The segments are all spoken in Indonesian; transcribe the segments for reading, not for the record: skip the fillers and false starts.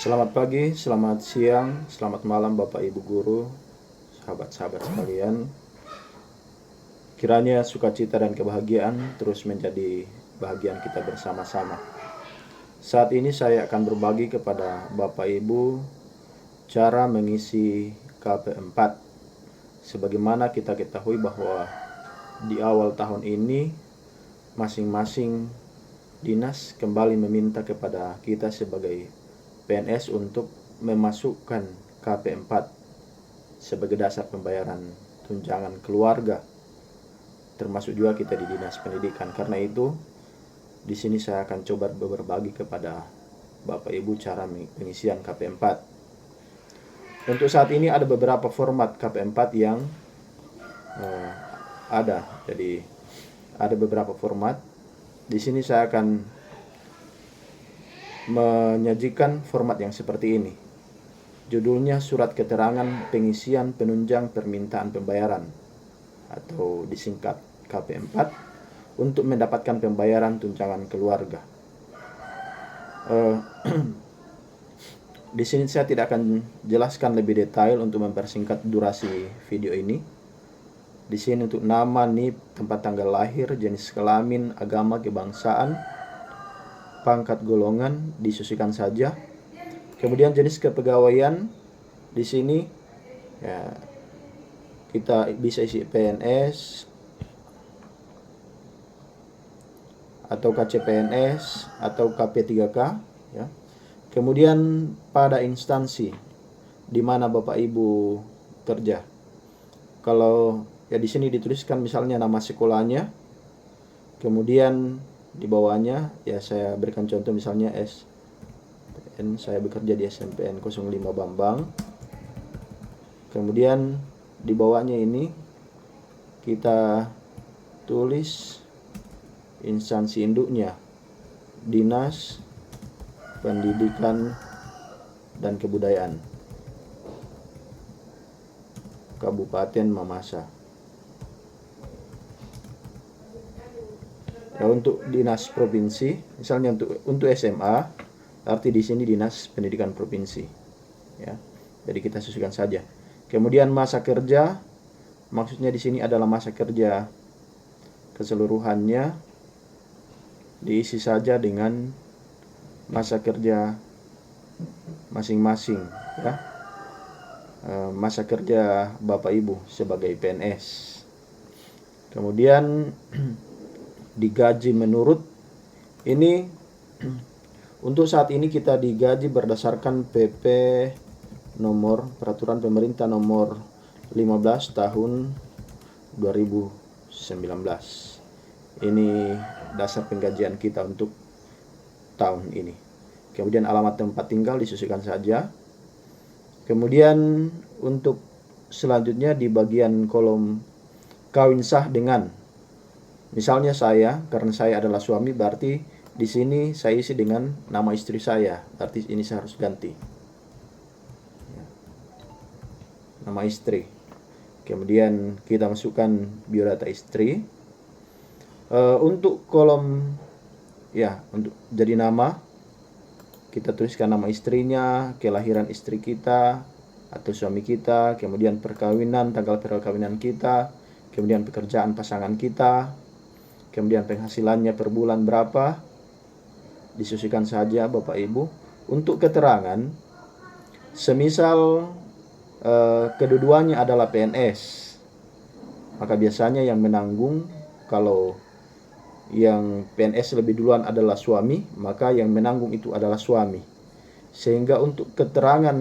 Selamat pagi, selamat siang, selamat malam Bapak Ibu Guru, sahabat-sahabat sekalian. Kiranya sukacita dan kebahagiaan terus menjadi bahagian kita bersama-sama. Saat ini saya akan berbagi kepada Bapak Ibu cara mengisi KP4. Sebagaimana kita ketahui bahwa di awal tahun ini masing-masing dinas kembali meminta kepada kita sebagai PNS untuk memasukkan KP4 sebagai dasar pembayaran tunjangan keluarga, termasuk juga kita di dinas pendidikan. Karena itu, di sini saya akan coba berbagi kepada Bapak Ibu cara pengisian KP4. Untuk saat ini ada beberapa format KP4 yang ada. Jadi ada beberapa format. Di sini saya akan menyajikan format yang seperti ini. Judulnya Surat Keterangan Pengisian Penunjang Permintaan Pembayaran atau disingkat KP4 untuk mendapatkan pembayaran tunjangan keluarga. Di sini saya tidak akan jelaskan lebih detail untuk mempersingkat durasi video ini. Di sini untuk nama, NIP, tempat tanggal lahir, jenis kelamin, agama, kebangsaan, pangkat golongan disusikan saja. Kemudian jenis kepegawaian di sini ya, kita bisa isi PNS atau KCPNS atau KP3K ya. Kemudian pada instansi di mana Bapak Ibu kerja. Kalau ya di sini dituliskan misalnya nama sekolahnya. Kemudian di bawahnya ya saya berikan contoh misalnya SPN, saya bekerja di SMPN 05 Bambang. Kemudian di bawahnya ini kita tulis instansi induknya, Dinas Pendidikan dan Kebudayaan Kabupaten Mamasa. Ya, untuk dinas provinsi, misalnya untuk SMA, arti di sini Dinas Pendidikan Provinsi. Ya, jadi kita sesuaikan saja. Kemudian masa kerja, maksudnya di sini adalah masa kerja keseluruhannya, diisi saja dengan masa kerja masing-masing. Ya, masa kerja Bapak Ibu sebagai PNS. Kemudian digaji menurut ini untuk saat ini kita digaji berdasarkan PP nomor peraturan pemerintah nomor 15 tahun 2019. Ini dasar penggajian kita untuk tahun ini. Kemudian alamat tempat tinggal disusikan saja. Kemudian untuk selanjutnya di bagian kolom kawin sah dengan, misalnya saya, karena saya adalah suami, berarti di sini saya isi dengan nama istri saya. Berarti ini saya harus ganti. Nama istri. Kemudian kita masukkan biodata istri. Untuk kolom ya, untuk jadi nama, kita tuliskan nama istrinya, kelahiran istri kita atau suami kita, kemudian perkawinan, tanggal perkawinan kita, kemudian pekerjaan pasangan kita, kemudian penghasilannya per bulan berapa, disusikan saja Bapak Ibu. Untuk keterangan, semisal kedua-duanya adalah PNS, maka biasanya yang menanggung, kalau yang PNS lebih duluan adalah suami, maka yang menanggung itu adalah suami. Sehingga untuk keterangan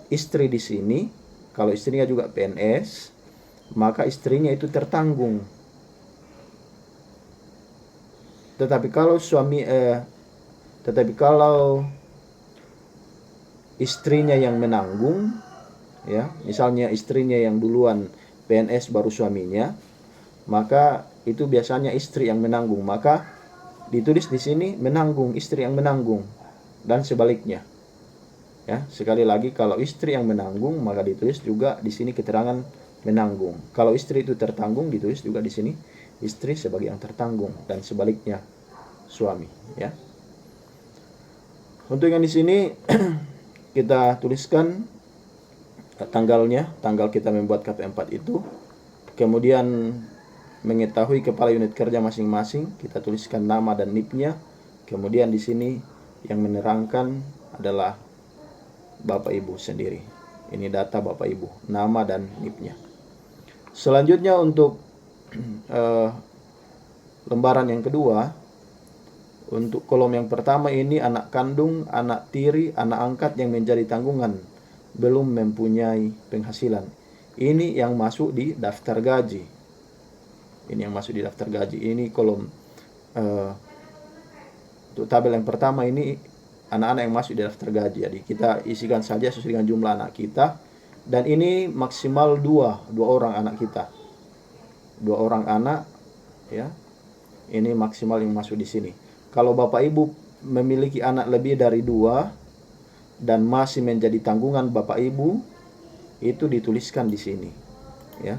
istri di sini, kalau istrinya juga PNS, maka istrinya itu tertanggung. Tetapi kalau istrinya yang menanggung, ya, misalnya istrinya yang duluan PNS baru suaminya, maka itu biasanya istri yang menanggung. Maka ditulis di sini menanggung, istri yang menanggung, dan sebaliknya. Ya, sekali lagi, kalau istri yang menanggung, maka ditulis juga di sini keterangan menanggung. Kalau istri itu tertanggung, ditulis juga di sini istri sebagai yang tertanggung, dan sebaliknya suami. Ya. Untuk yang di sini kita tuliskan tanggalnya, tanggal kita membuat KP4 itu. Kemudian mengetahui kepala unit kerja masing-masing, kita tuliskan nama dan NIP-nya. Kemudian di sini yang menerangkan adalah Bapak Ibu sendiri. Ini data Bapak Ibu, nama dan NIP-nya. Selanjutnya untuk lembaran yang kedua, untuk kolom yang pertama ini anak kandung, anak tiri, anak angkat yang menjadi tanggungan belum mempunyai penghasilan. Ini yang masuk di daftar gaji. Ini yang masuk di daftar gaji. Ini kolom untuk tabel yang pertama ini anak-anak yang masuk di daftar gaji. Jadi kita isikan saja sesuai dengan jumlah anak kita. Dan ini maksimal dua orang anak kita. 2 orang anak, ya. Ini maksimal yang masuk di sini. Kalau Bapak Ibu memiliki anak lebih dari 2 dan masih menjadi tanggungan Bapak Ibu, itu dituliskan di sini, ya.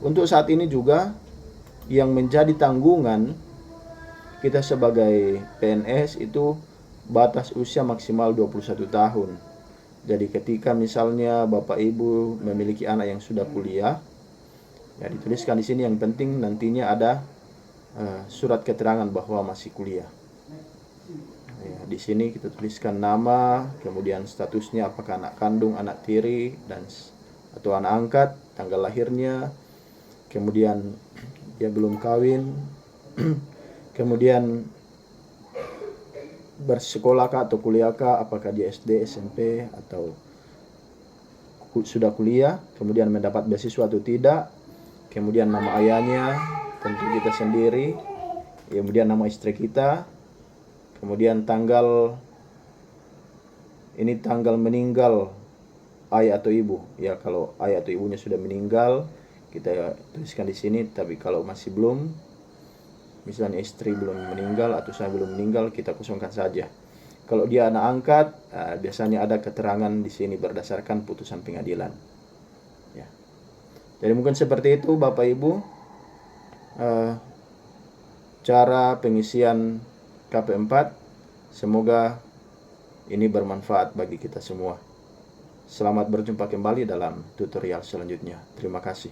Untuk saat ini juga yang menjadi tanggungan kita sebagai PNS itu batas usia maksimal 21 tahun. Jadi ketika misalnya Bapak Ibu memiliki anak yang sudah kuliah, ya dituliskan di sini, yang penting nantinya ada surat keterangan bahwa masih kuliah. Ya, di sini kita tuliskan nama, kemudian statusnya apakah anak kandung, anak tiri, atau anak angkat, tanggal lahirnya, kemudian dia belum kawin, kemudian bersekolahkah atau kuliahkah, apakah dia SD, SMP, atau sudah kuliah, kemudian mendapat beasiswa atau tidak, kemudian nama ayahnya, tentu kita sendiri, kemudian nama istri kita, kemudian tanggal meninggal ayah atau ibu. Ya, kalau ayah atau ibunya sudah meninggal, kita tuliskan di sini, tapi kalau masih belum, misalnya istri belum meninggal atau saya belum meninggal, kita kosongkan saja. Kalau dia anak angkat, biasanya ada keterangan di sini berdasarkan putusan pengadilan. Ya. Jadi mungkin seperti itu Bapak Ibu, cara pengisian KP4. Semoga ini bermanfaat bagi kita semua. Selamat berjumpa kembali dalam tutorial selanjutnya. Terima kasih.